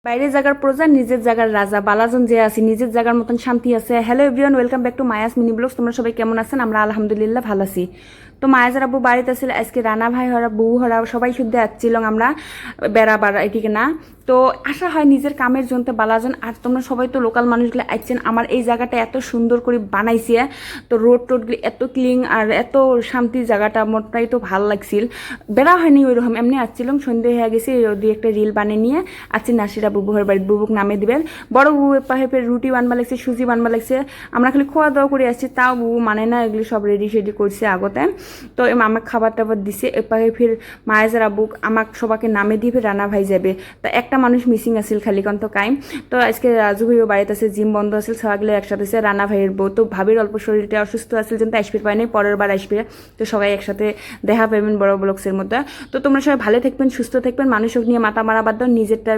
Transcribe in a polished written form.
বাইরের জায়গার প্রজা নিজের জায়গার রাজা বালাজন যে আছে নিজের জায়গার মতন শান্তি আছে। Hello everyone, welcome back to Maya's mini blogs. তোমরা সবাই কেমন আছেন? আমরা আলহামদুলিল্লাহ ভালো আছি। তো মায়াজার আব্বু বাড়িতে ছিল আজকে, রানা ভাই হরা বউ হরা সবাই শুদ্ধ আসছিল আমরা বেড়াবার এদিকে না। তো আশা হয় নিজের কামের জন্য বালাজন। আর তোমরা সবাই তো লোকাল মানুষগুলো আসছেন, আমার এই জায়গাটা এত সুন্দর করে বানাইছে। তো রোড টোডগুলি এত ক্লিন আর এত শান্তির জায়গাটা মোটাই তো ভালো লাগছিল। বেড়া হয়নি ওইরকম, এমনি আসছিলাম, সন্ধ্যে হয়ে গেছে, দিয়ে একটা রিল বানিয়ে নিয়ে আসছি নাসিরা বুবুর বাড়ির। বুবুক নামে দিবেন, বড় বুবু পাহেপের রুটি বানবা লাগছে, সুজি বানবা লাগছে। আমরা খালি খাওয়া দাওয়া করে আসছি, তাও বুবু মানে না, এগুলি সব রেডি সেডি করছে আগতে। তো আমাকে খাবার টাবার দিছে। এপাহে ফির মায়েজার আব্বু আমাকে সবাইকে নামে দিয়ে ফির রানা ভাই যাবে। তা একটা মানুষ মিসিং আছিল খালি কন্ত কাইম। তো আজকে রাজু ভাইও বাড়িতে আছে, জিম বন্ধ আছিল, সবাইগুলো একসাথে আছে। রানা ভাইয়ের বউ তো ভাবির অল্প শরীরটা অসুস্থ আছিল, যেন আসবে পায়নি, পরের বার আসবে। তো সবাই একসাথে দেখা পাবেন বড় ব্লগসের মধ্যে। তো তোমরা সবাই ভালো থাকবেন, সুস্থ থাকবেন, মানুষক নিয়ে মাথা মারা বাদ দাও, নিজেরটা